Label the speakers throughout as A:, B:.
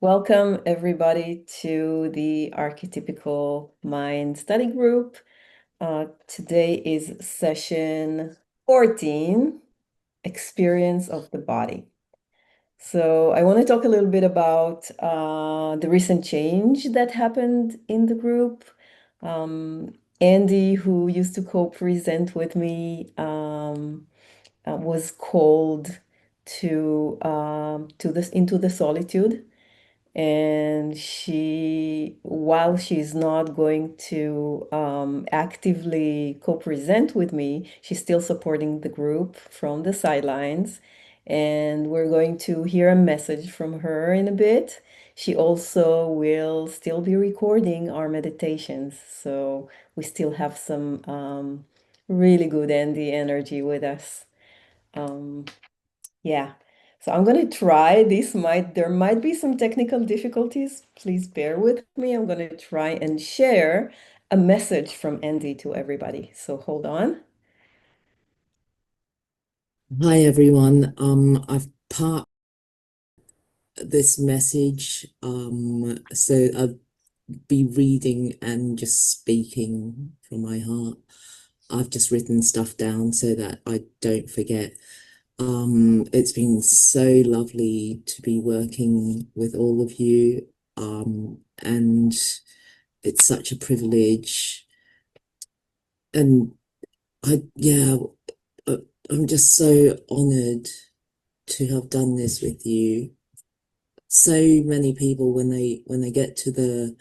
A: Welcome everybody to the Archetypical Mind Study Group. Today is session 14, Experience of the Body. So I want to talk a little bit about the recent change that happened in the group. Andy, who used to co-present with me, was called to this into the solitude. And while she's not going to actively co-present with me, she's still supporting the group from the sidelines. And we're going to hear a message from her in a bit. She also will still be recording our meditations. So we still have some really good Andy energy with us. Um, yeah. So I'm going to try this. There might be some technical difficulties. Please bear with me. I'm going to try and share a message from Andy to everybody. So hold on.
B: Hi everyone. I've part this message. So I'll be reading and just speaking from my heart. I've just written stuff down so that I don't forget. It's been so lovely to be working with all of you. And it's such a privilege. And yeah, I- I'm just so honored to have done this with you. So many people when they get to the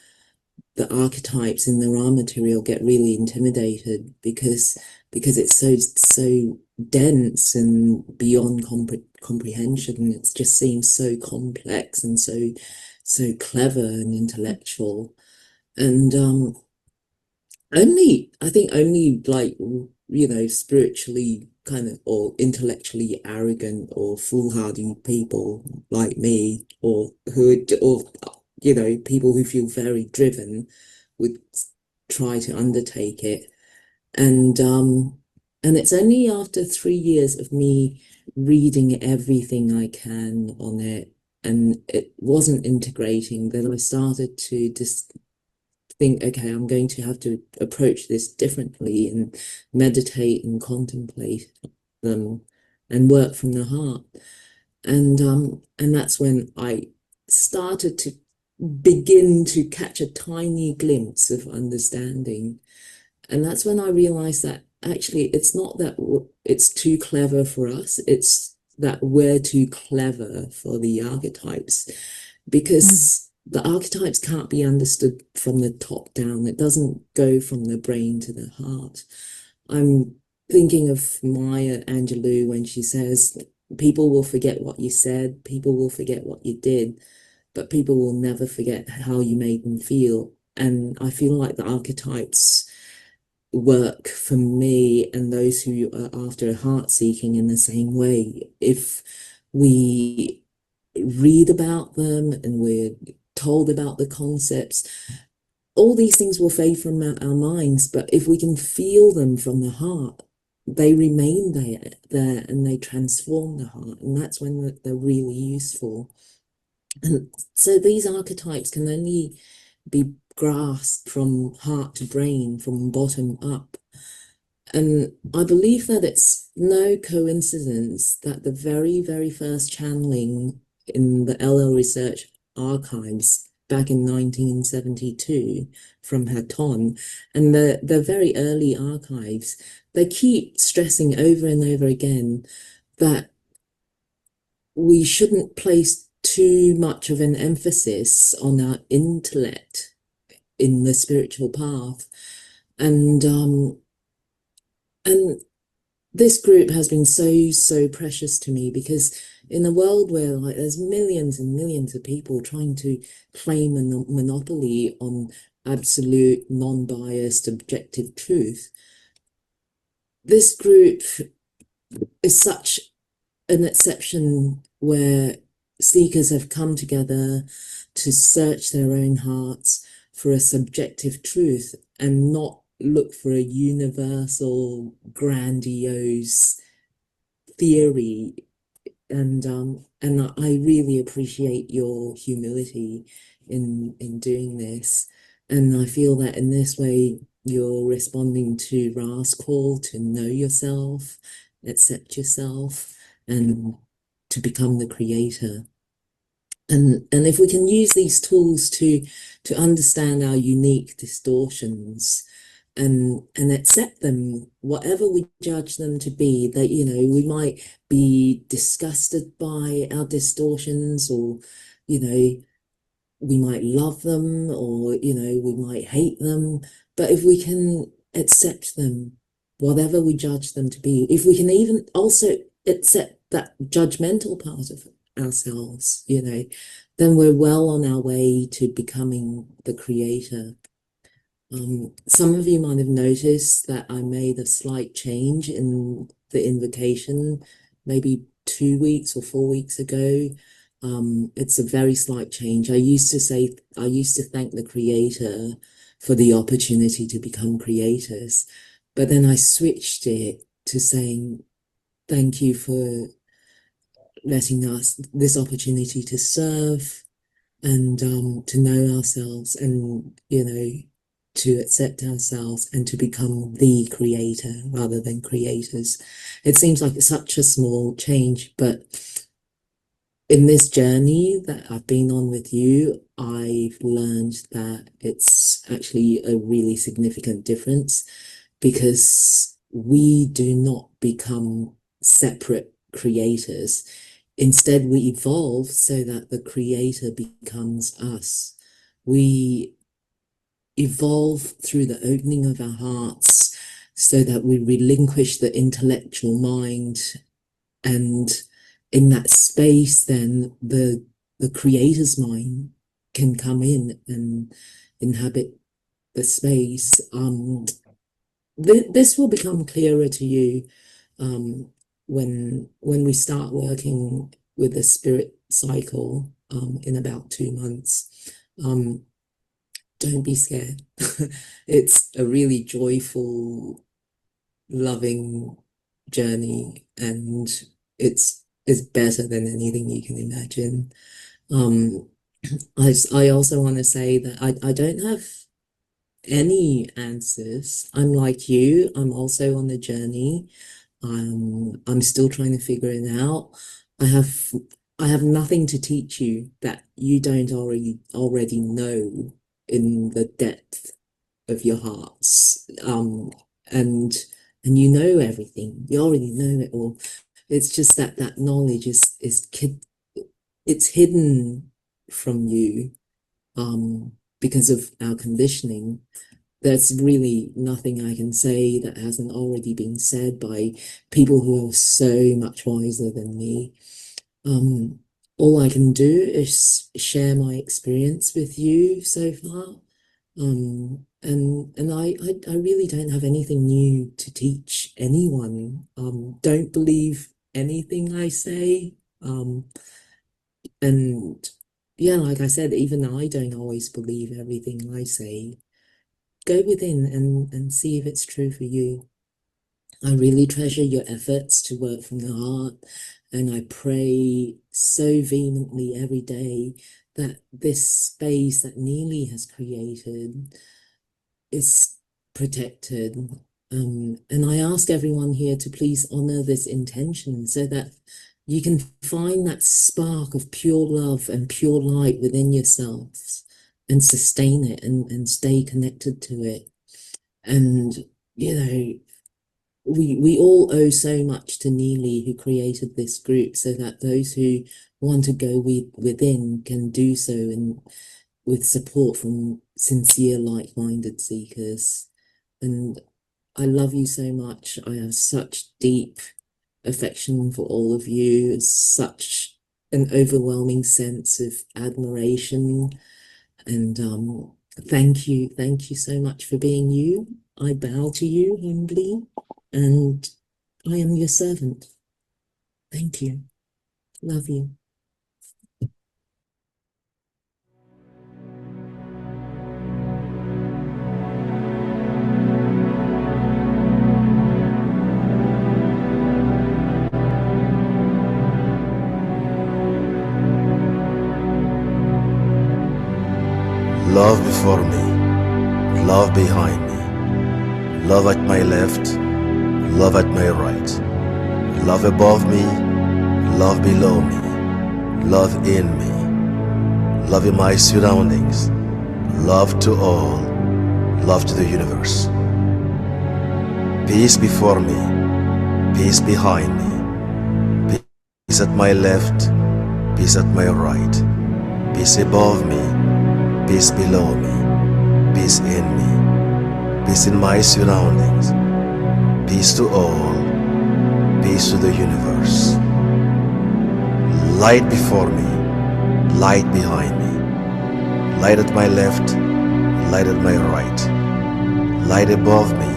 B: archetypes in the raw material get really intimidated because it's so dense and beyond comprehension. It just seems so complex and so clever and intellectual. And I think only like, spiritually kind of or intellectually arrogant or foolhardy people like me or people who feel very driven would try to undertake it. And and it's only after 3 years of me reading everything I can on it and it wasn't integrating that I started to just think, okay, I'm going to have to approach this differently and meditate and contemplate them and work from the heart. And that's when I started to begin to catch a tiny glimpse of understanding. And that's when I realized that actually it's not that it's too clever for us, it's that we're too clever for the archetypes because the archetypes can't be understood from the top down. It doesn't go from the brain to the heart. I'm thinking of Maya Angelou when she says, people will forget what you said, people will forget what you did, but people will never forget how you made them feel. And I feel like the archetypes work for me and those who are after heart seeking in the same way. If we read about them and we're told about the concepts, all these things will fade from our minds, but if we can feel them from the heart, they remain there and they transform the heart, and that's when they're really useful. And so these archetypes can only be grasped from heart to brain, from bottom up. And I believe that it's no coincidence that the very, very first channeling in the LL Research archives back in 1972 from Hatton and the very early archives, they keep stressing over and over again that we shouldn't place too much of an emphasis on our intellect in the spiritual path. And this group has been so precious to me because in a world where like there's millions and millions of people trying to claim a monopoly on absolute non-biased objective truth, this group is such an exception where seekers have come together to search their own hearts for a subjective truth and not look for a universal, grandiose theory And I really appreciate your humility in doing this. And I feel that in this way you're responding to Ra's call to know yourself, accept yourself, and to become the creator. And if we can use these tools to understand our unique distortions and accept them, whatever we judge them to be, that we might be disgusted by our distortions, or you know we might love them, or we might hate them. But if we can accept them, whatever we judge them to be, if we can even also accept that judgmental part of ourselves, then we're well on our way to becoming the creator. Some of you might have noticed that I made a slight change in the invocation, maybe 2 weeks or 4 weeks ago. It's a very slight change. I used to thank the creator for the opportunity to become creators, but then I switched it to saying, thank you for letting us this opportunity to serve and to know ourselves, and to accept ourselves and to become the creator rather than creators. It seems like such a small change, but in this journey that I've been on with you, I've learned that it's actually a really significant difference, because we do not become separate creators. Instead, we evolve so that the creator becomes us. We evolve through the opening of our hearts so that we relinquish the intellectual mind, and in that space then the creator's mind can come in and inhabit the space. This will become clearer to you when we start working with the spirit cycle in about 2 months. Don't be scared. It's a really joyful, loving journey, and it's better than anything you can imagine. Um, I also want to say that I don't have any answers. I'm like you. I'm also on the journey. I'm still trying to figure it out. I have I have nothing to teach you that you don't already know in the depth of your hearts. And you know everything. You already know it all. It's just that that knowledge it's hidden from you because of our conditioning. There's really nothing I can say that hasn't already been said by people who are so much wiser than me. Um, all I can do is share my experience with you so far. And I really don't have anything new to teach anyone. Don't believe anything I say. And yeah, like I said, even I don't always believe everything I say. Go within and see if it's true for you. I really treasure your efforts to work from the heart, and I pray so vehemently every day that this space that Neely has created is protected. And I ask everyone here to please honor this intention so that you can find that spark of pure love and pure light within yourselves and sustain it and stay connected to it. And, we all owe so much to Neely, who created this group, so that those who want to go within can do so, and with support from sincere, like-minded seekers. And I love you so much. I have such deep affection for all of you, such an overwhelming sense of admiration. And thank you so much for being you. I bow to you humbly, and I am your servant. Thank you. Love you.
C: Love before me, love behind me, love at my left, love at my right, love above me, love below me, love in me, love in my surroundings, love to all, love to the universe. Peace before me, peace behind me, peace at my left, peace at my right, peace above me, peace below me, peace in me, peace in my surroundings, peace to all, peace to the universe. Light before me, light behind me, light at my left, light at my right, light above me,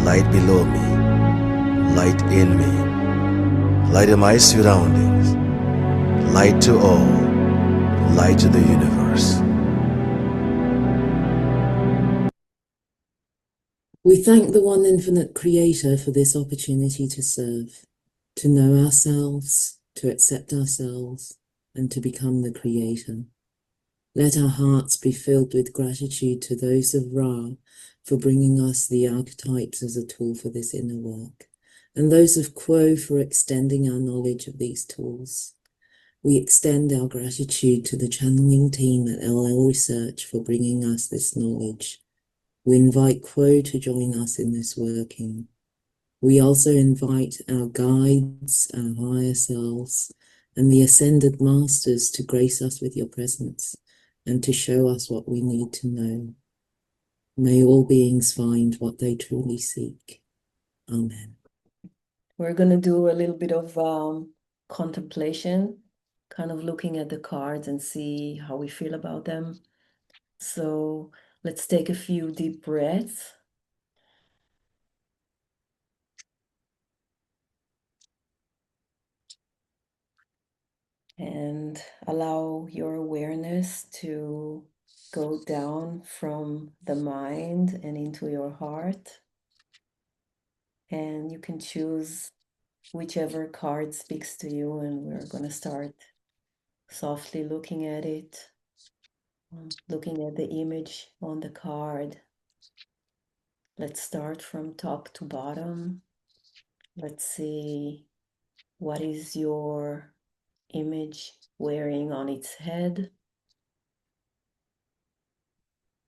C: light below me, light in me, light in my surroundings, light to all, light to the universe.
B: We thank the one infinite creator for this opportunity to serve, to know ourselves, to accept ourselves, and to become the creator. Let our hearts be filled with gratitude to those of Ra for bringing us the archetypes as a tool for this inner work, and those of Quo for extending our knowledge of these tools. We extend our gratitude to the channeling team at LL Research for bringing us this knowledge. We invite Quo to join us in this working. We also invite our guides, our higher selves, and the ascended masters to grace us with your presence and to show us what we need to know. May all beings find what they truly seek. Amen.
A: We're going to do a little bit of contemplation, kind of looking at the cards and see how we feel about them. So let's take a few deep breaths. And allow your awareness to go down from the mind and into your heart. And you can choose whichever card speaks to you, and we're going to start softly looking at it, looking at the image on the card. Let's start from top to bottom. Let's see, what is your image wearing on its head?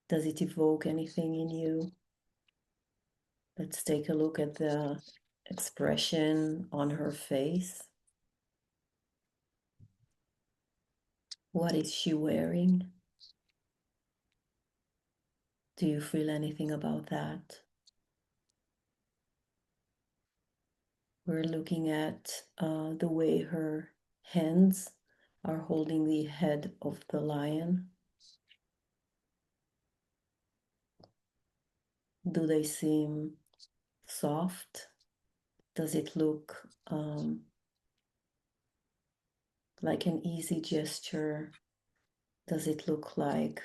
A: Does it evoke anything in you? Let's take a look at the expression on her face. What is she wearing? Do you feel anything about that? We're looking at the way her hands are holding the head of the lion. Do they seem soft? Does it look like an easy gesture? Does it look like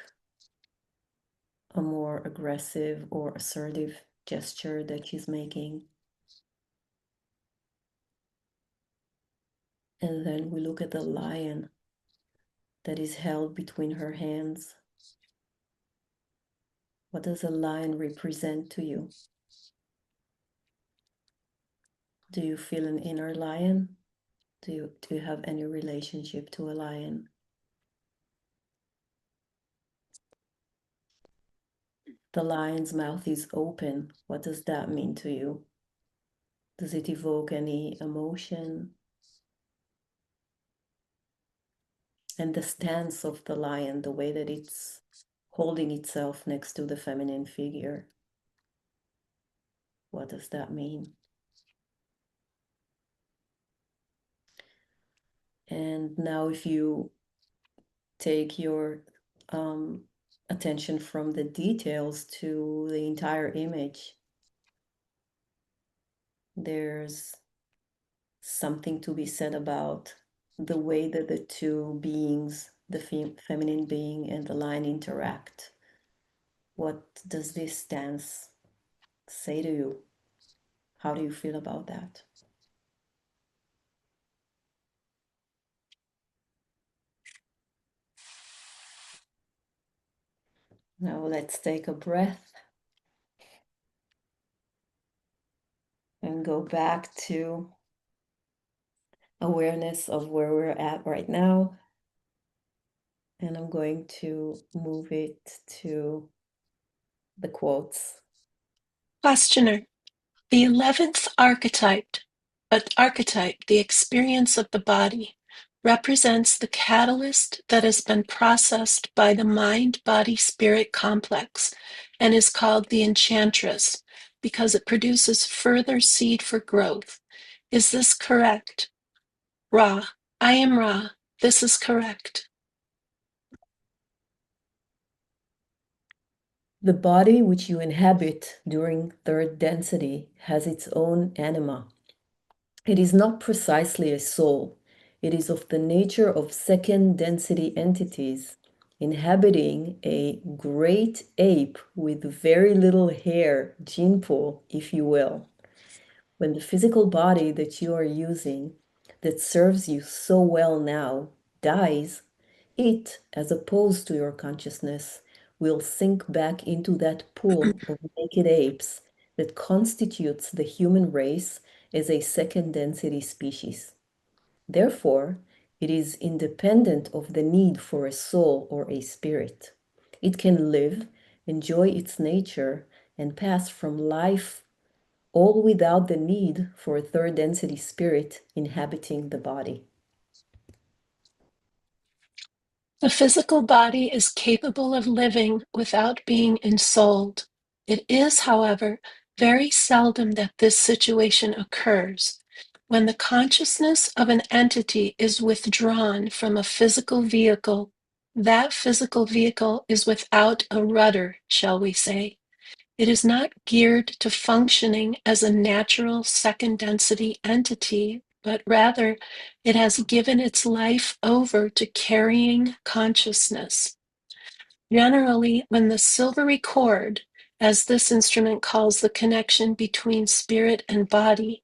A: a more aggressive or assertive gesture that she's making? And then we look at the lion that is held between her hands. What does a lion represent to you? Do you feel an inner lion? Do you have any relationship to a lion? The lion's mouth is open. What does that mean to you? Does it evoke any emotion? And the stance of the lion, the way that it's holding itself next to the feminine figure, what does that mean? And now if you take your attention from the details to the entire image, there's something to be said about the way that the two beings, the feminine being and the lion, interact. What does this stance say to you? How do you feel about that? Now let's take a breath and go back to awareness of where we're at right now. And I'm going to move it to the quotes.
D: Questioner. The 11th archetype, the experience of the body, represents the catalyst that has been processed by the mind-body-spirit complex and is called the enchantress because it produces further seed for growth. Is this correct? Ra. I am Ra. This is correct.
A: The body which you inhabit during third density has its own anima. It is not precisely a soul. It is of the nature of second density entities inhabiting a great ape with very little hair, gene pool, if you will. When the physical body that you are using, that serves you so well now, dies, it, as opposed to your consciousness, will sink back into that pool of naked apes that constitutes the human race as a second density species. Therefore, it is independent of the need for a soul or a spirit. It can live, enjoy its nature, and pass from life all without the need for a third density spirit inhabiting the body.
D: The physical body is capable of living without being ensouled. It is, however, very seldom that this situation occurs. When the consciousness of an entity is withdrawn from a physical vehicle, that physical vehicle is without a rudder, shall we say. It is not geared to functioning as a natural second density entity, but rather it has given its life over to carrying consciousness. Generally, when the silvery cord, as this instrument calls the connection between spirit and body,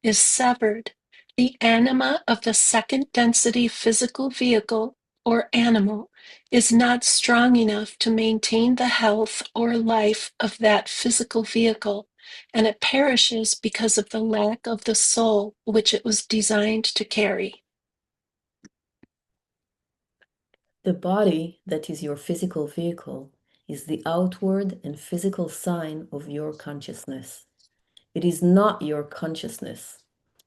D: is severed, the anima of the second density physical vehicle or animal is not strong enough to maintain the health or life of that physical vehicle, and it perishes because of the lack of the soul which it was designed to carry.
A: The body that is your physical vehicle is the outward and physical sign of your consciousness. It is not your consciousness.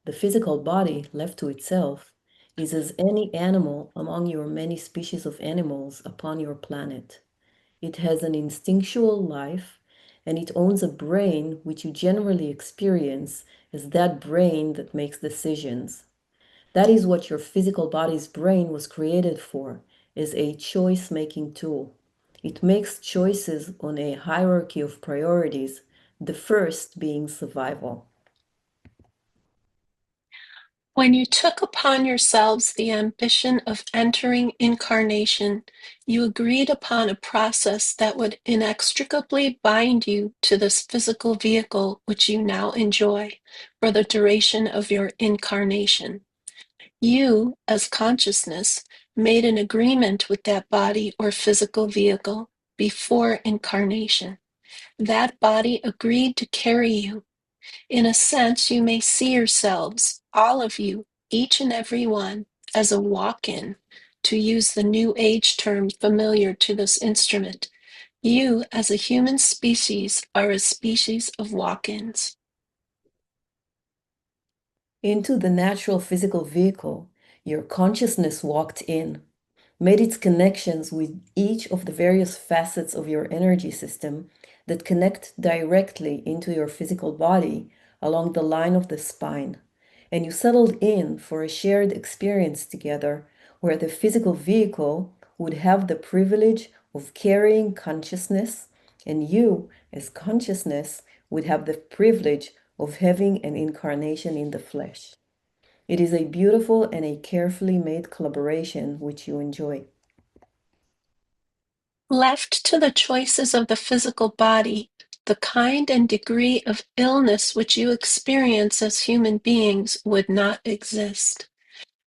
A: The physical body, left to itself, is as any animal among your many species of animals upon your planet. It has an instinctual life, and it owns a brain which you generally experience as that brain that makes decisions. That is what your physical body's brain was created for, is a choice-making tool. It makes choices on a hierarchy of priorities, the first being survival.
D: When you took upon yourselves the ambition of entering incarnation, you agreed upon a process that would inextricably bind you to this physical vehicle which you now enjoy for the duration of your incarnation. You, as consciousness, made an agreement with that body or physical vehicle before incarnation. That body agreed to carry you. In a sense, you may see yourselves, all of you, each and every one, as a walk-in, to use the New Age term familiar to this instrument. You, as a human species, are a species of walk-ins.
A: Into the natural physical vehicle, your consciousness walked in, made its connections with each of the various facets of your energy system that connect directly into your physical body along the line of the spine. And you settled in for a shared experience together where the physical vehicle would have the privilege of carrying consciousness, and you, as consciousness, would have the privilege of having an incarnation in the flesh. It is a beautiful and a carefully made collaboration which you enjoy.
D: Left to the choices of the physical body, the kind and degree of illness which you experience as human beings would not exist.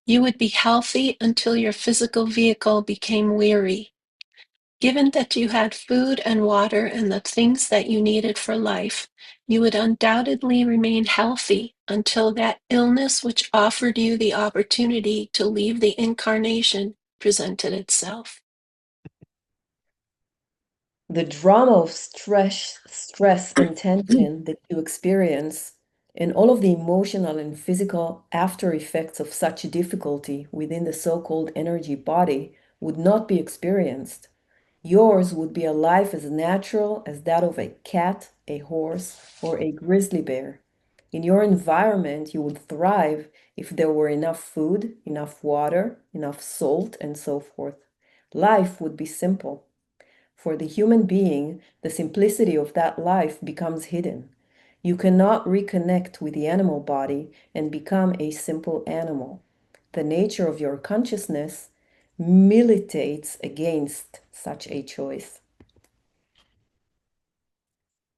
D: You would be healthy until your physical vehicle became weary. Given that you had food and water and the things that you needed for life, you would undoubtedly remain healthy until that illness which offered you the opportunity to leave the incarnation presented itself.
A: The drama of stress and tension that you experience, and all of the emotional and physical after effects of such difficulty within the so-called energy body would not be experienced. Yours would be a life as natural as that of a cat, a horse, or a grizzly bear. In your environment, you would thrive if there were enough food, enough water, enough salt, and so forth. Life would be simple. For the human being, the simplicity of that life becomes hidden. You cannot reconnect with the animal body and become a simple animal. The nature of your consciousness militates against such a choice.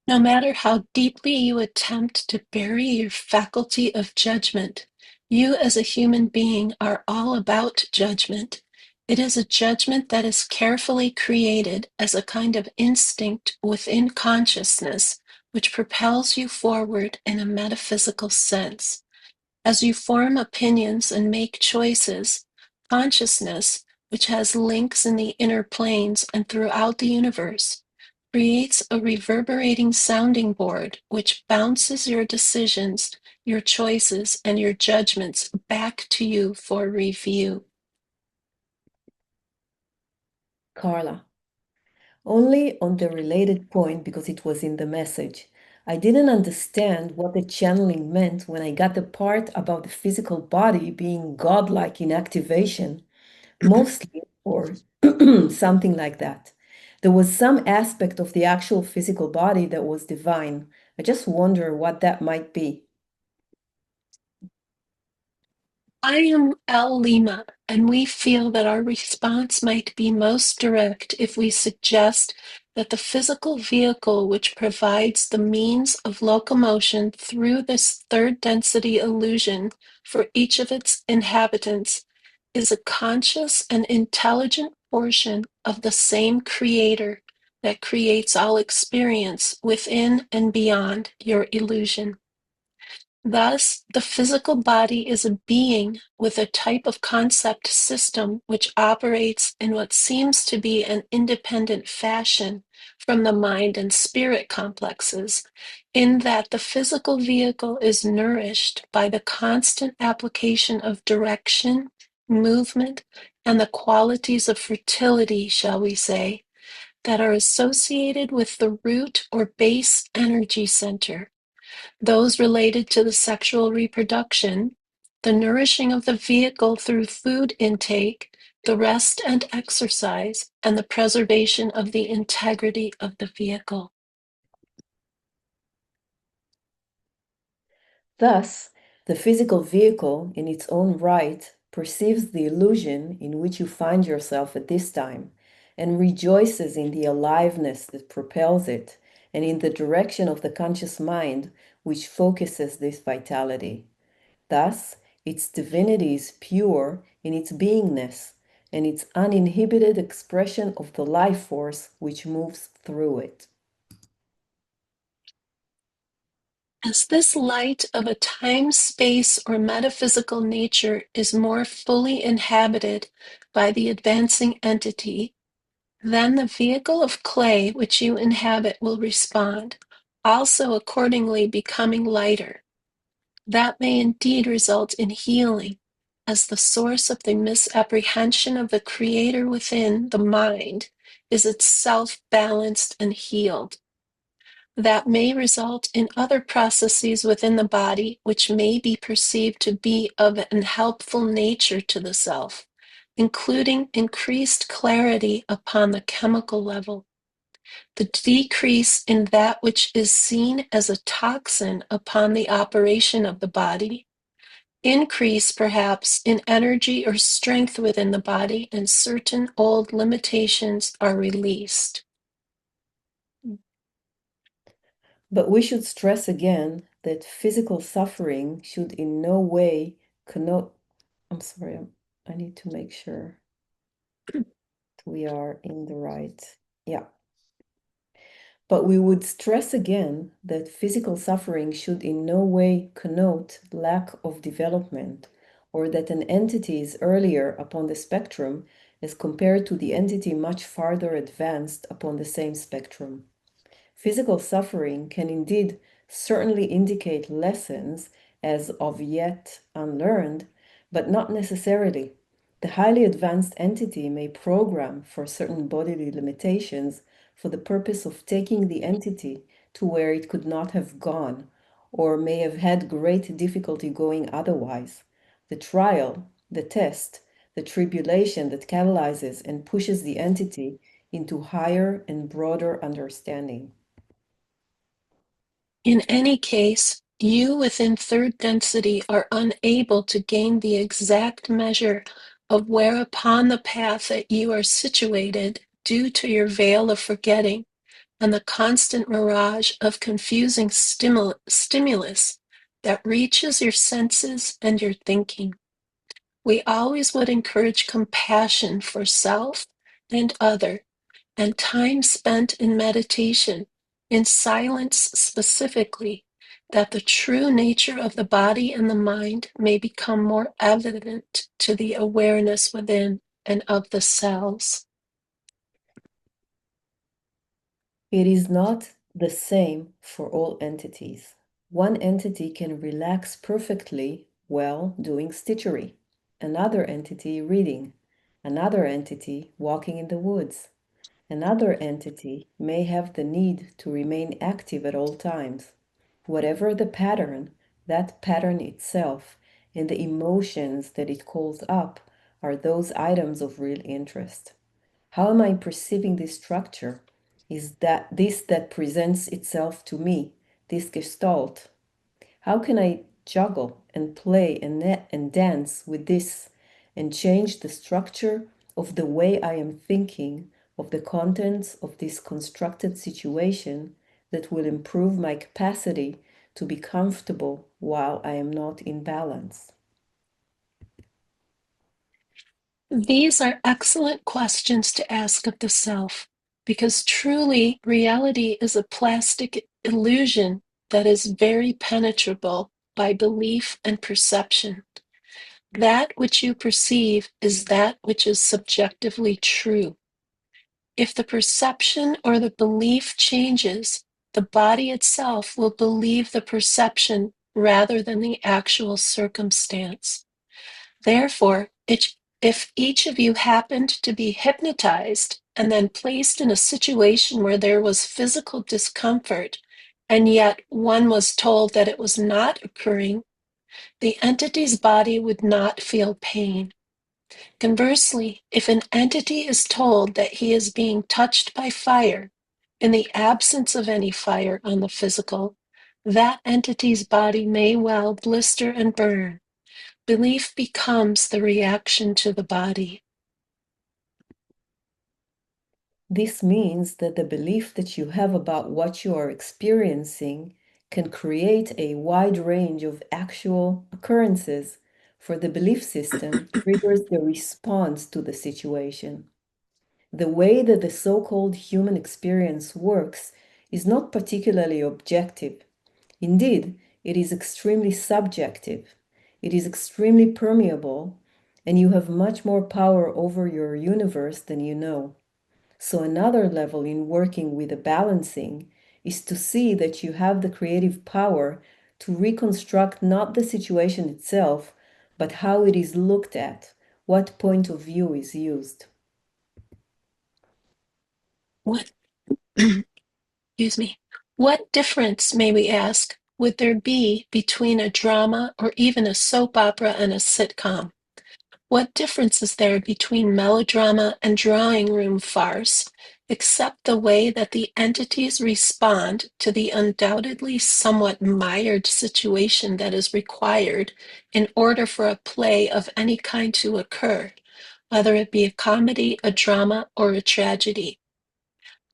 D: No matter how deeply you attempt to bury your faculty of judgment, you as a human being are all about judgment. It is a judgment that is carefully created as a kind of instinct within consciousness, which propels you forward in a metaphysical sense. As you form opinions and make choices, consciousness, which has links in the inner planes and throughout the universe, creates a reverberating sounding board which bounces your decisions, your choices, and your judgments back to you for review.
A: Carla, only on the related point because it was in the message. I didn't understand what the channeling meant when I got the part about the physical body being godlike in activation, mostly, or something like that. There was some aspect of the actual physical body that was divine. I just wonder what that might be.
D: I am Al Lima, and we feel that our response might be most direct if we suggest that the physical vehicle which provides the means of locomotion through this third density illusion for each of its inhabitants is a conscious and intelligent portion of the same creator that creates all experience within and beyond your illusion. Thus, the physical body is a being with a type of concept system which operates in what seems to be an independent fashion from the mind and spirit complexes, in that the physical vehicle is nourished by the constant application of direction, movement, and the qualities of fertility, shall we say, that are associated with the root or base energy center, those related to the sexual reproduction, the nourishing of the vehicle through food intake, the rest and exercise, and the preservation of the integrity of the vehicle.
A: Thus, the physical vehicle, in its own right, perceives the illusion in which you find yourself at this time, and rejoices in the aliveness that propels it, and in the direction of the conscious mind which focuses this vitality. Thus, its divinity is pure in its beingness, and its uninhibited expression of the life force which moves through it.
D: As this light of a time, space, or metaphysical nature is more fully inhabited by the advancing entity, then the vehicle of clay which you inhabit will respond, also accordingly becoming lighter. That may indeed result in healing, as the source of the misapprehension of the Creator within the mind is itself balanced and healed. That may result in other processes within the body which may be perceived to be of an helpful nature to the self, including increased clarity upon the chemical level, the decrease in that which is seen as a toxin upon the operation of the body, increase perhaps in energy or strength within the body, and certain old limitations are released.
A: But we should stress again that physical suffering should in no way connote. I'm sorry, I need to make sure We are in the right. Yeah. But we would stress again that physical suffering should in no way connote lack of development, or that an entity is earlier upon the spectrum as compared to the entity much farther advanced upon the same spectrum. Physical suffering can indeed certainly indicate lessons as of yet unlearned, but not necessarily. The highly advanced entity may program for certain bodily limitations for the purpose of taking the entity to where it could not have gone, or may have had great difficulty going otherwise. The trial, the test, the tribulation that catalyzes and pushes the entity into higher and broader understanding.
D: In any case, you within third density are unable to gain the exact measure of where upon the path that you are situated due to your veil of forgetting and the constant mirage of confusing stimulus that reaches your senses and your thinking. We always would encourage compassion for self and other, and time spent in meditation, in silence specifically, that the true nature of the body and the mind may become more evident to the awareness within and of the cells.
A: It is not the same for all entities. One entity can relax perfectly well doing stitchery, another entity reading, another entity walking in the woods. Another entity may have the need to remain active at all times. Whatever the pattern, that pattern itself and the emotions that it calls up are those items of real interest. How am I perceiving this structure? Is that this that presents itself to me, this gestalt? How can I juggle and play and dance with this and change the structure of the way I am thinking of the contents of this constructed situation that will improve my capacity to be comfortable while I am not in balance?
D: These are excellent questions to ask of the self, because truly reality is a plastic illusion that is very penetrable by belief and perception. That which you perceive is that which is subjectively true. If the perception or the belief changes, the body itself will believe the perception rather than the actual circumstance. Therefore, if each of you happened to be hypnotized and then placed in a situation where there was physical discomfort, and yet one was told that it was not occurring, the entity's body would not feel pain. Conversely, if an entity is told that he is being touched by fire, in the absence of any fire on the physical, that entity's body may well blister and burn. Belief becomes the reaction to the body.
A: This means that the belief that you have about what you are experiencing can create a wide range of actual occurrences, for the belief system triggers the response to the situation. The way that the so-called human experience works is not particularly objective. Indeed, it is extremely subjective. It is extremely permeable, and you have much more power over your universe than you know. So another level in working with the balancing is to see that you have the creative power to reconstruct not the situation itself, but how it is looked at, what point of view is used.
D: What, excuse me, what difference, may we ask, would there be between a drama or even a soap opera and a sitcom? What difference is there between melodrama and drawing room farce, except the way that the entities respond to the undoubtedly somewhat mired situation that is required in order for a play of any kind to occur, whether it be a comedy, a drama, or a tragedy?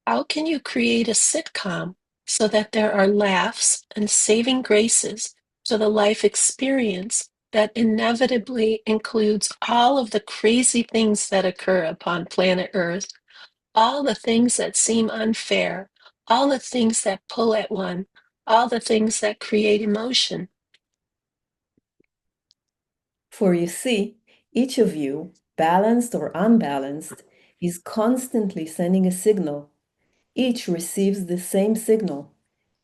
D: How can you create a sitcom so that there are laughs and saving graces to the life experience that inevitably includes all of the crazy things that occur upon planet Earth, all the things that seem unfair, all the things that pull at one, all the things that create emotion.
A: For you see, each of you, balanced or unbalanced, is constantly sending a signal. Each receives the same signal.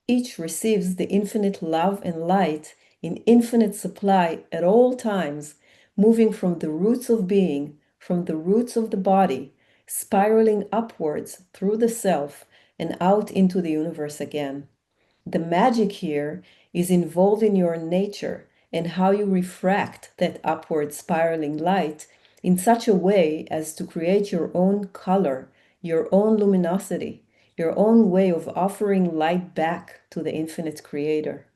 A: Each receives the infinite love and light in infinite supply at all times, moving from the roots of being, from the roots of the body, spiraling upwards through the self and out into the universe again. The magic here is involved in your nature and how you refract that upward spiraling light in such a way as to create your own color, your own luminosity, your own way of offering light back to the infinite creator.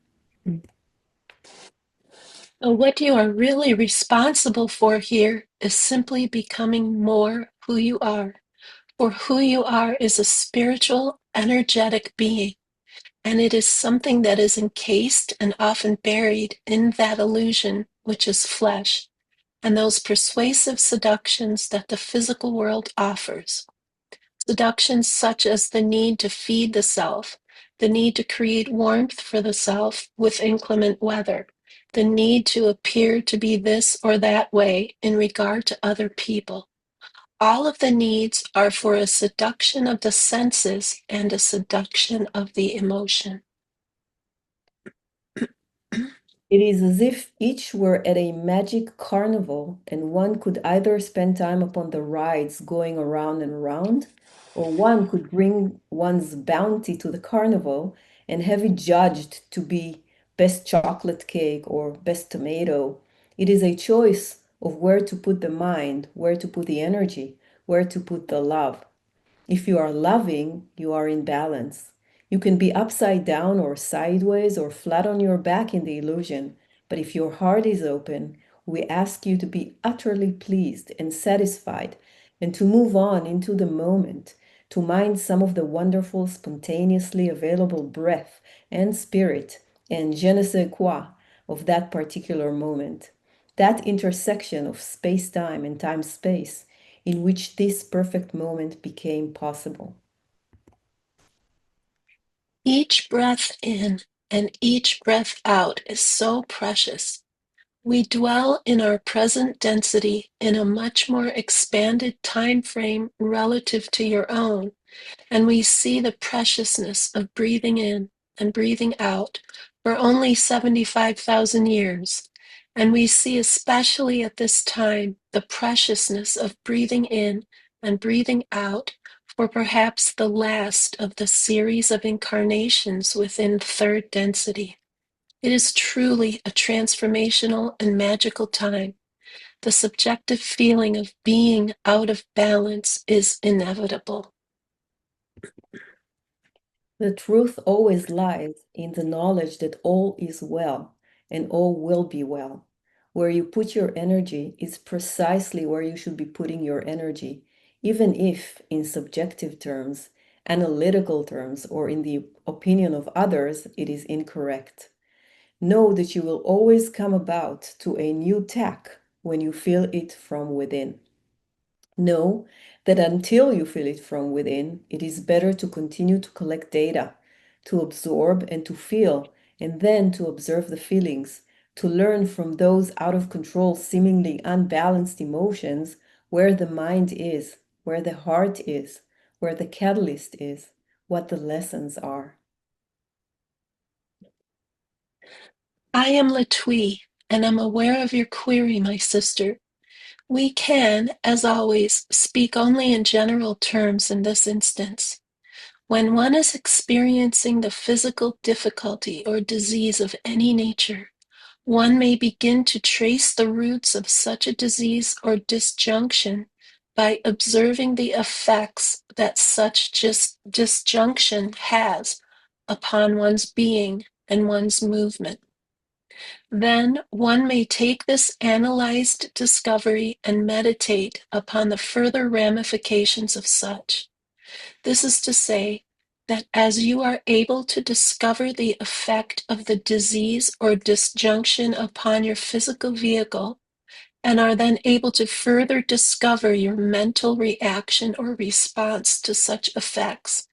D: What you are really responsible for here is simply becoming more who you are. For who you are is a spiritual, energetic being, and it is something that is encased and often buried in that illusion, which is flesh, and those persuasive seductions that the physical world offers. Seductions such as the need to feed the self, the need to create warmth for the self with inclement weather, the need to appear to be this or that way in regard to other people. All of the needs are for a seduction of the senses and a seduction of the emotion.
A: It is as if each were at a magic carnival and one could either spend time upon the rides going around and around, or one could bring one's bounty to the carnival and have it judged to be best chocolate cake or best tomato. It is a choice of where to put the mind, where to put the energy, where to put the love. If you are loving, you are in balance. You can be upside down or sideways or flat on your back in the illusion, but if your heart is open, we ask you to be utterly pleased and satisfied and to move on into the moment, to mind some of the wonderful, spontaneously available breath and spirit and je ne sais quoi of that particular moment. That intersection of space-time and time-space in which this perfect moment became possible.
D: Each breath in and each breath out is so precious. We dwell in our present density in a much more expanded time frame relative to your own, and we see the preciousness of breathing in and breathing out for only 75,000 years. And we see especially at this time the preciousness of breathing in and breathing out for perhaps the last of the series of incarnations within third density. It is truly a transformational and magical time. The subjective feeling of being out of balance is inevitable.
A: The truth always lies in the knowledge that all is well and all will be well. Where you put your energy is precisely where you should be putting your energy, even if, in subjective terms, analytical terms, or in the opinion of others, it is incorrect. Know that you will always come about to a new tack when you feel it from within. Know that until you feel it from within, it is better to continue to collect data, to absorb and to feel, and then to observe the feelings, to learn from those out of control, seemingly unbalanced emotions where the mind is, where the heart is, where the catalyst is, what the lessons are.
D: I am Latwii, and am aware of your query, my sister. We can, as always, speak only in general terms in this instance. When one is experiencing the physical difficulty or disease of any nature, one may begin to trace the roots of such a disease or disjunction by observing the effects that such disjunction has upon one's being and one's movement. Then one may take this analyzed discovery and meditate upon the further ramifications of such. This is to say, that as you are able to discover the effect of the disease or disjunction upon your physical vehicle, and are then able to further discover your mental reaction or response to such effects,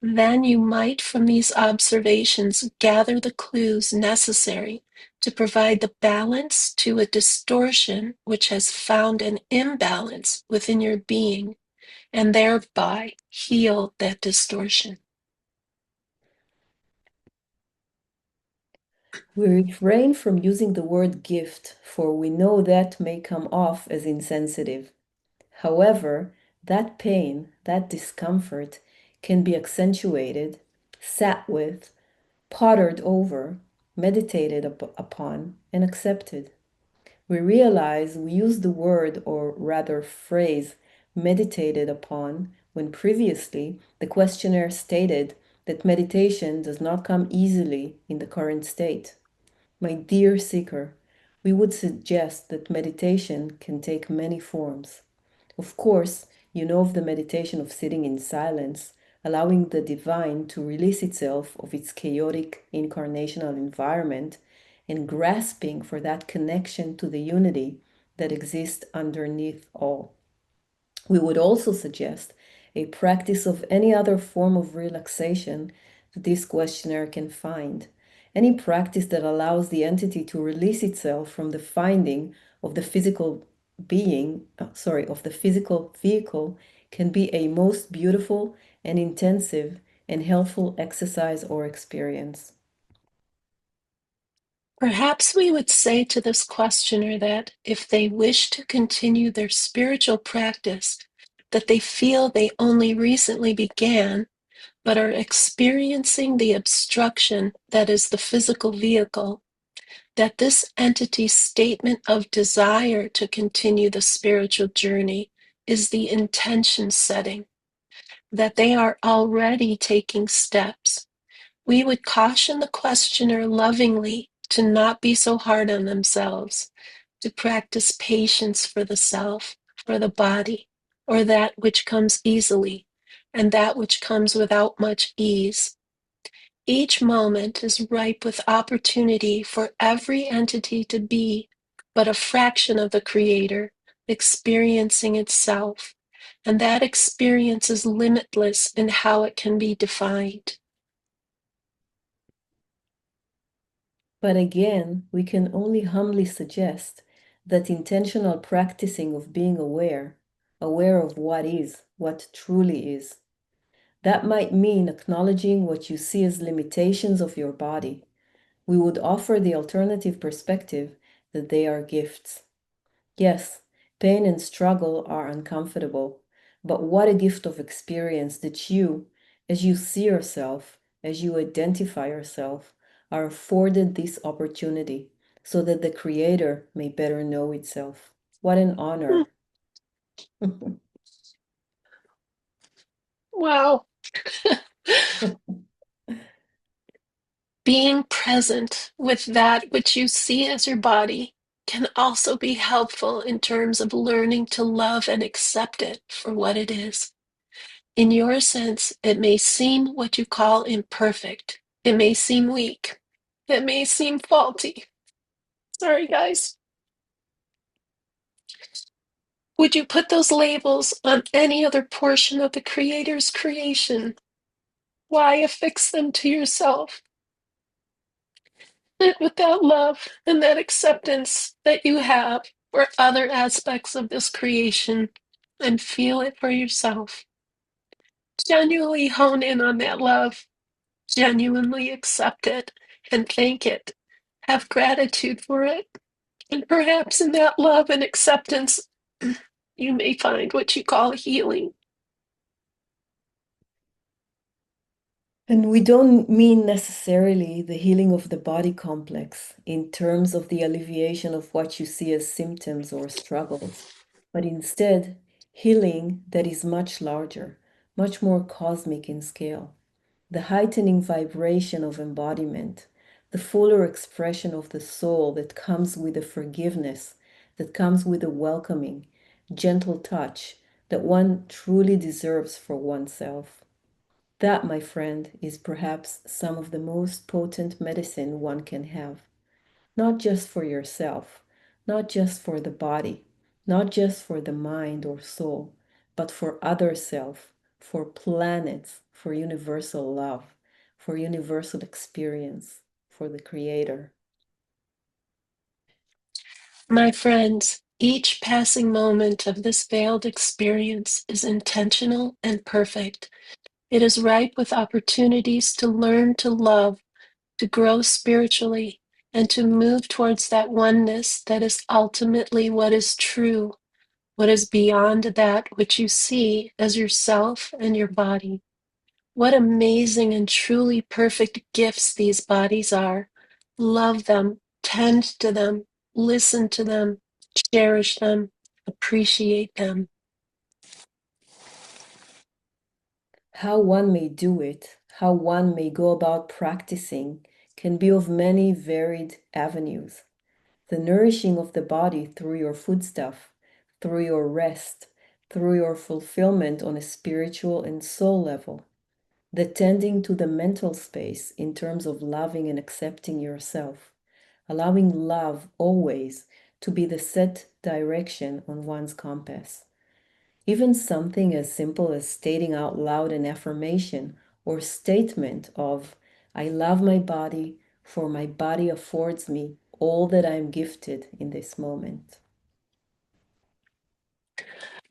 D: then you might from these observations gather the clues necessary to provide the balance to a distortion which has found an imbalance within your being, and thereby heal that distortion.
A: We refrain from using the word gift, for we know that may come off as insensitive. However, that pain, that discomfort, can be accentuated, sat with, pottered over, meditated upon, and accepted. We realize we use the word, or rather phrase, meditated upon, when previously the questioner stated that meditation does not come easily in the current state. My dear seeker, we would suggest that meditation can take many forms. Of course, you know of the meditation of sitting in silence, allowing the divine to release itself of its chaotic incarnational environment and grasping for that connection to the unity that exists underneath all. We would also suggest a practice of any other form of relaxation that this questionnaire can find. Any practice that allows the entity to release itself from the finding of the physical of the physical vehicle can be a most beautiful and intensive and helpful exercise or experience.
D: Perhaps we would say to this questioner that if they wish to continue their spiritual practice that they feel they only recently began, but are experiencing the obstruction that is the physical vehicle, that this entity's statement of desire to continue the spiritual journey is the intention setting, that they are already taking steps. We would caution the questioner lovingly to not be so hard on themselves, to practice patience for the self, for the body, or that which comes easily, and that which comes without much ease. Each moment is ripe with opportunity for every entity to be but a fraction of the Creator, experiencing itself, and that experience is limitless in how it can be defined.
A: But again, we can only humbly suggest that intentional practicing of being aware, aware of what is, what truly is. That might mean acknowledging what you see as limitations of your body. We would offer the alternative perspective that they are gifts. Yes, pain and struggle are uncomfortable, but what a gift of experience that you, as you see yourself, as you identify yourself, are afforded this opportunity so that the Creator may better know itself. What an honor.
D: Wow. Being present with that which you see as your body can also be helpful in terms of learning to love and accept it for what it is. In your sense, it may seem what you call imperfect. It may seem weak. It may seem faulty. Sorry, guys. Would you put those labels on any other portion of the Creator's creation? Why affix them to yourself? Sit with that love and that acceptance that you have for other aspects of this creation and feel it for yourself. Genuinely hone in on that love, genuinely accept it and thank it. Have gratitude for it. And perhaps in that love and acceptance, you may find what you call healing.
A: And we don't mean necessarily the healing of the body complex in terms of the alleviation of what you see as symptoms or struggles, but instead healing that is much larger, much more cosmic in scale. The heightening vibration of embodiment, the fuller expression of the soul that comes with the forgiveness, that comes with the welcoming, gentle touch that one truly deserves for oneself. That, my friend, is perhaps some of the most potent medicine one can have. Not just for yourself, not just for the body, not just for the mind or soul, but for other self, for planets, for universal love, for universal experience, for the Creator.
D: My friends, each passing moment of this veiled experience is intentional and perfect. It is ripe with opportunities to learn to love, to grow spiritually, and to move towards that oneness that is ultimately what is true, what is beyond that which you see as yourself and your body. What amazing and truly perfect gifts these bodies are. Love them, tend to them, listen to them, cherish them, appreciate them.
A: How one may do it, how one may go about practicing, can be of many varied avenues. The nourishing of the body through your foodstuff, through your rest, through your fulfillment on a spiritual and soul level. The tending to the mental space in terms of loving and accepting yourself, allowing love always to be the set direction on one's compass. Even something as simple as stating out loud an affirmation or statement of, I love my body, for my body affords me all that I am gifted in this moment.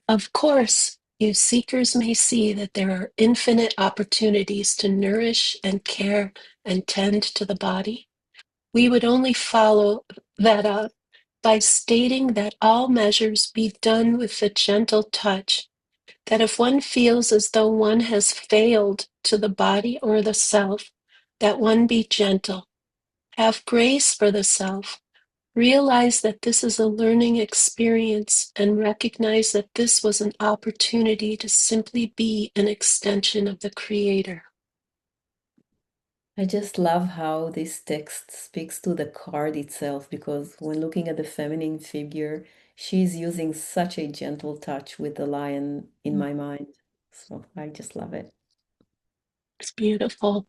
D: Of course, you seekers may see that there are infinite opportunities to nourish and care and tend to the body. We would only follow that up by stating that all measures be done with a gentle touch, that if one feels as though one has failed to the body or the self, that one be gentle, have grace for the self, realize that this is a learning experience, and recognize that this was an opportunity to simply be an extension of the Creator.
A: I just love how this text speaks to the card itself because when looking at the feminine figure, she's using such a gentle touch with the lion in my mind. So I just love it.
D: It's beautiful.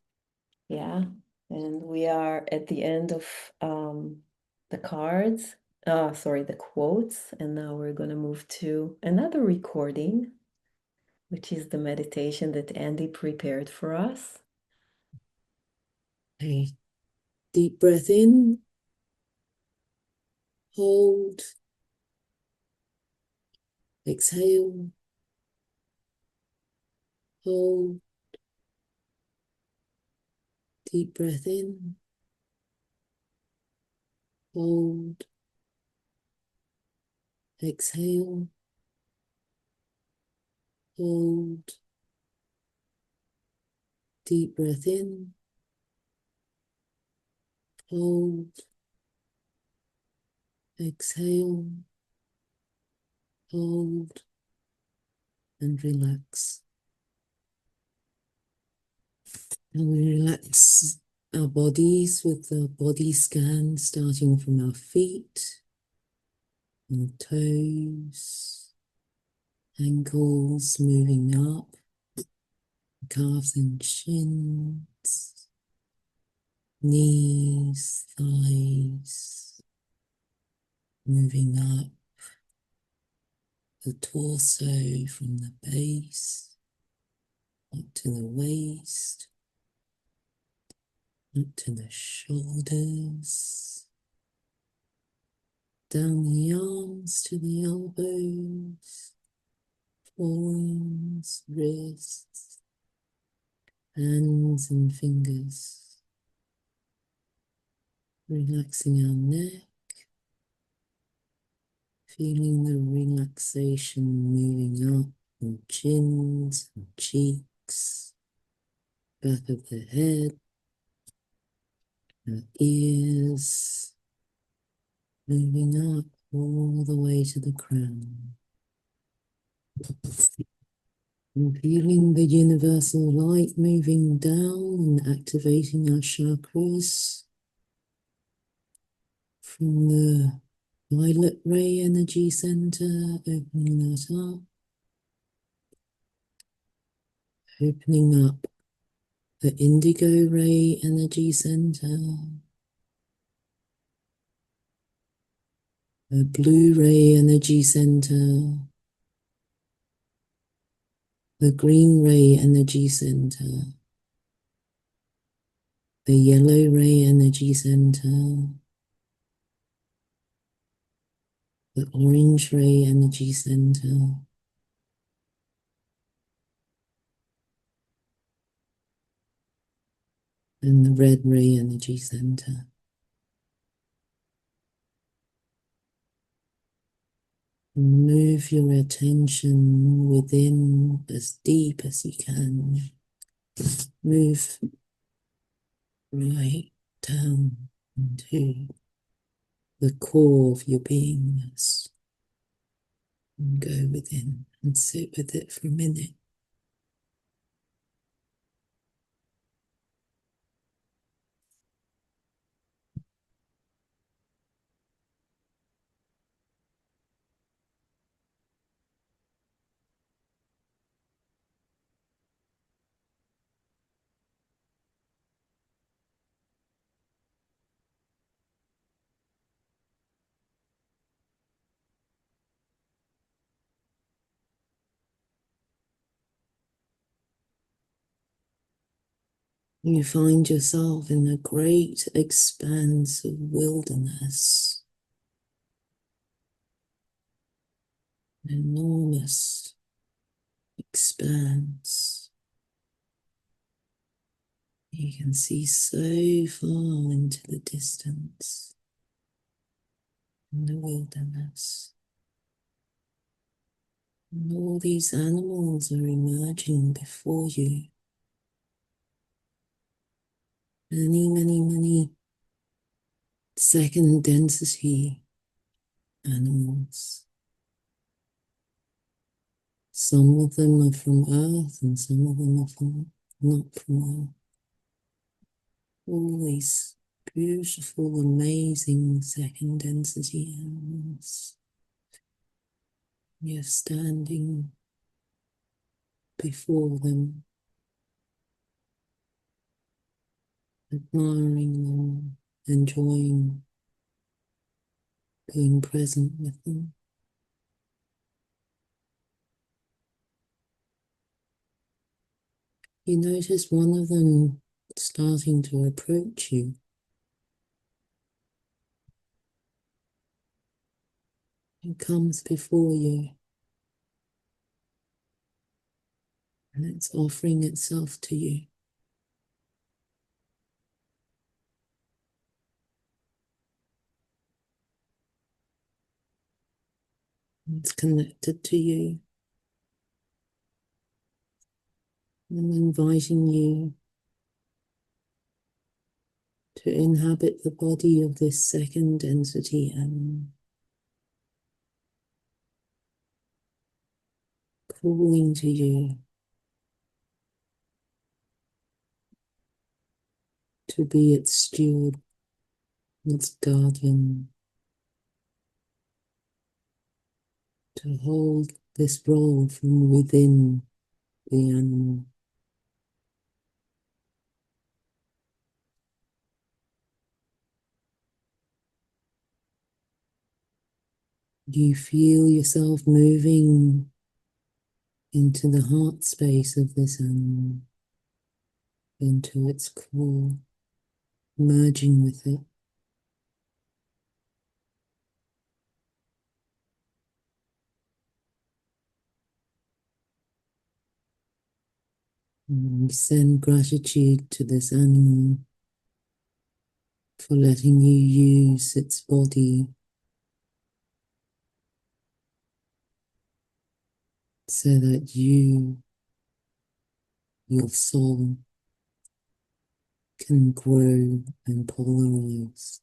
A: Yeah. And we are at the end of the cards. Sorry, the quotes. And now we're going to move to another recording, which is the meditation that Andy prepared for us.
B: Okay. Deep breath in, hold, exhale, hold, deep breath in, hold, exhale, hold, deep breath in, hold, exhale, hold, and relax. And we relax our bodies with the body scan starting from our feet, our toes, ankles moving up, calves and shins, knees, thighs, moving up the torso from the base up to the waist, up to the shoulders, down the arms to the elbows, forearms, wrists, hands and fingers, relaxing our neck, feeling the relaxation moving up from chins and cheeks, back of the head, our ears, moving up all the way to the crown. And feeling the universal light moving down and activating our chakras from the violet ray energy center, opening that up, opening up the indigo ray energy center, the blue ray energy center, the green ray energy center, the yellow ray energy center, the orange ray energy center, and the red ray energy center. Move your attention within as deep as you can. Move right down into the core of your beingness and go within and sit with it for a minute. You find yourself in a great expanse of wilderness, an enormous expanse. You can see so far into the distance in the wilderness. And all these animals are emerging before you. Many, many, many second density animals. Some of them are from Earth and some of them are not from Earth. All these beautiful, amazing second density animals. You're standing before them, admiring them, enjoying being present with them. You notice one of them starting to approach you. It comes before you and it's offering itself to you. It's connected to you and inviting you to inhabit the body of this second density animal, calling to you to be its steward, its guardian, to hold this role from within the animal. You feel yourself moving into the heart space of this animal, into its core, merging with it. And send gratitude to this animal for letting you use its body so that you, your soul, can grow and polarize.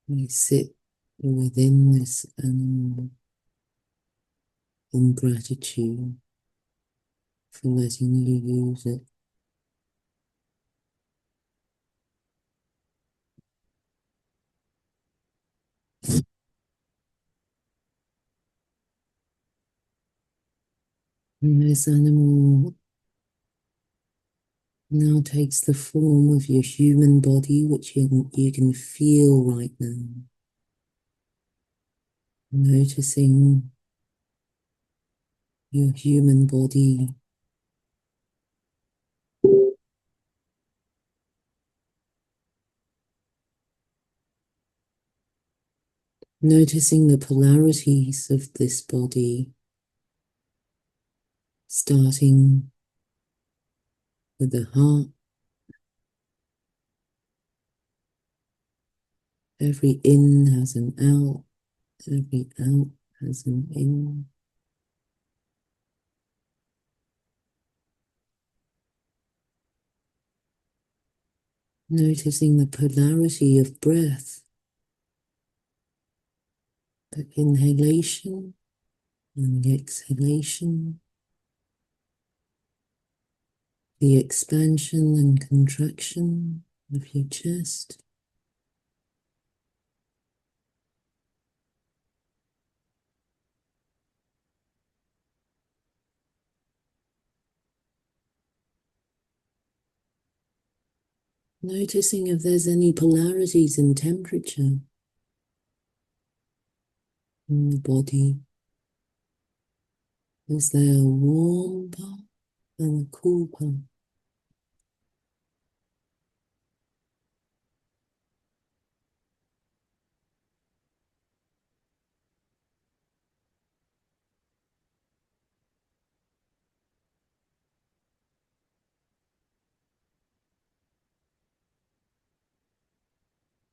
B: You sit within this animal in gratitude for letting you use it. And this animal now takes the form of your human body, which you can feel right now. Noticing your human body, noticing the polarities of this body, starting with the heart. Every in has an out, every out has an in. Noticing the polarity of breath, the inhalation and the exhalation, the expansion and contraction of your chest. Noticing if there's any polarities in temperature in the body. Is there a warm part and a cool part?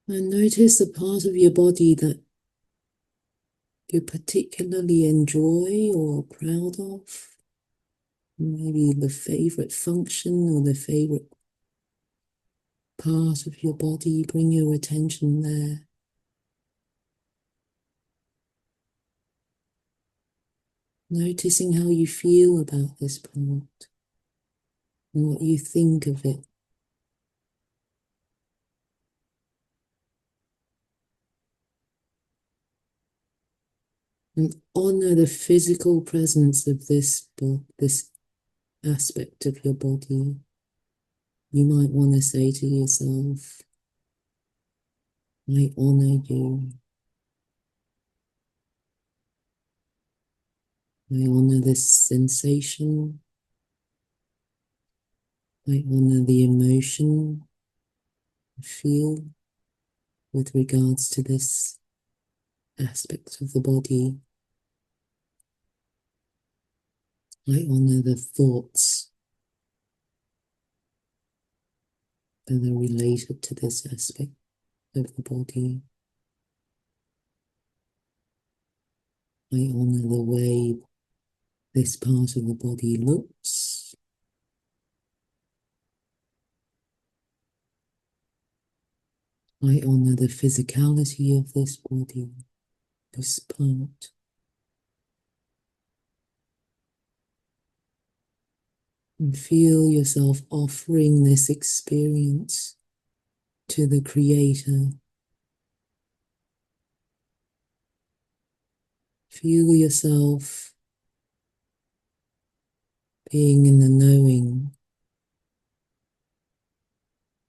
B: And notice the part of your body that you particularly enjoy or are proud of. Maybe the favorite function or the favorite part of your body. Bring your attention there. Noticing how you feel about this part and what you think of it. And honor the physical presence of this aspect of your body. You might want to say to yourself, I honor you. I honor this sensation. I honor the emotion I feel with regards to this aspect of the body. I honor the thoughts that are related to this aspect of the body. I honor the way this part of the body looks. I honor the physicality of this body, this part. And feel yourself offering this experience to the Creator. Feel yourself being in the knowing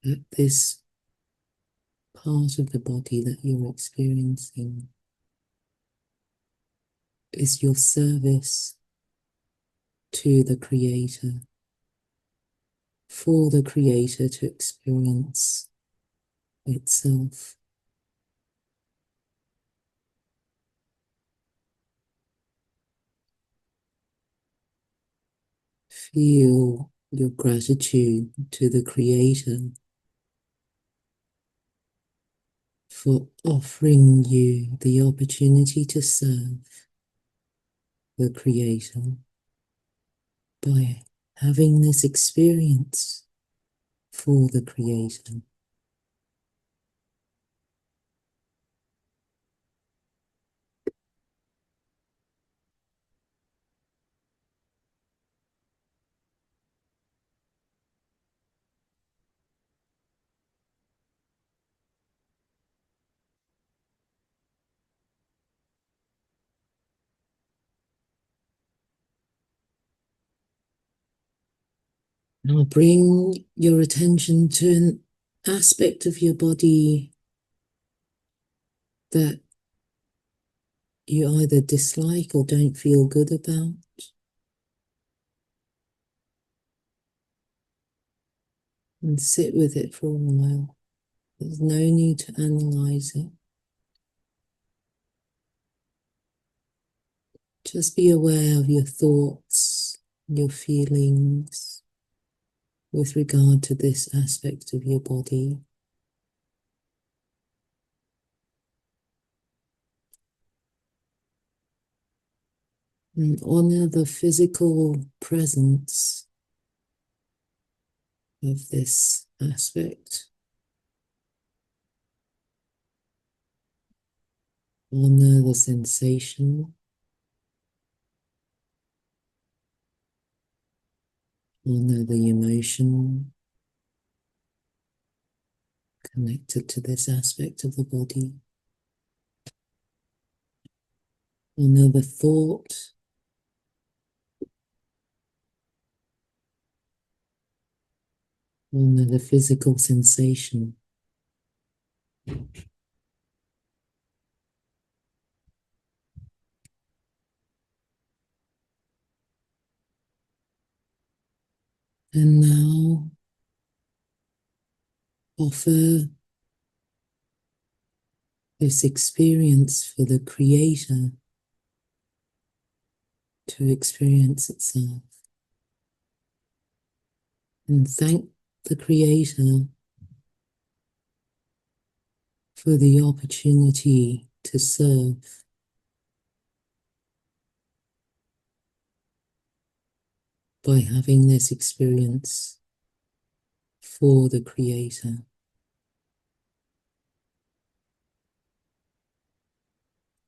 B: that this part of the body that you're experiencing is your service to the Creator, for the Creator to experience itself. Feel your gratitude to the Creator for offering you the opportunity to serve the Creator by having this experience for the Creator. Now bring your attention to an aspect of your body that you either dislike or don't feel good about. And sit with it for a while. There's no need to analyze it. Just be aware of your thoughts, your feelings with regard to this aspect of your body. And honor the physical presence of this aspect. Honor the sensation. Honor the emotion connected to this aspect of the body. Honor the thought. Honor the physical sensation. And now offer this experience for the Creator to experience itself. And thank the Creator for the opportunity to serve by having this experience for the Creator.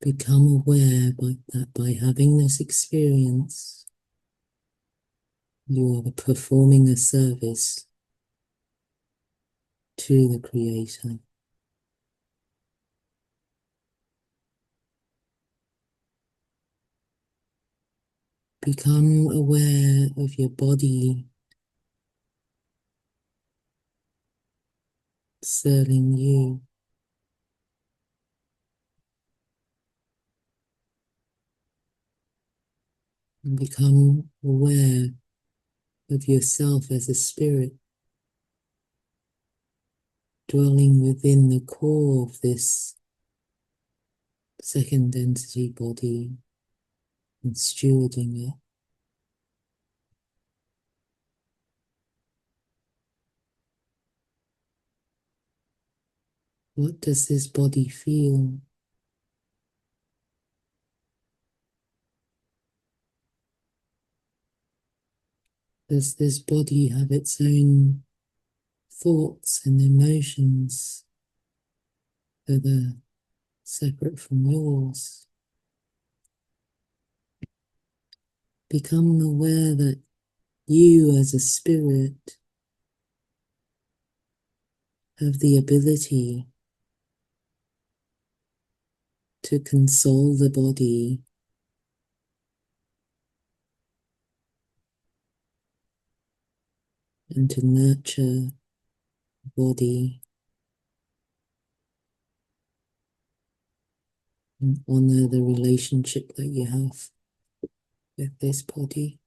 B: Become aware that by having this experience, you are performing a service to the Creator. Become aware of your body serving you. And become aware of yourself as a spirit dwelling within the core of this second density body and stewarding it. What does this body feel? Does this body have its own thoughts and emotions that are separate from yours? Become aware that you as a spirit have the ability to console the body and to nurture the body and honor the relationship that you have with this body.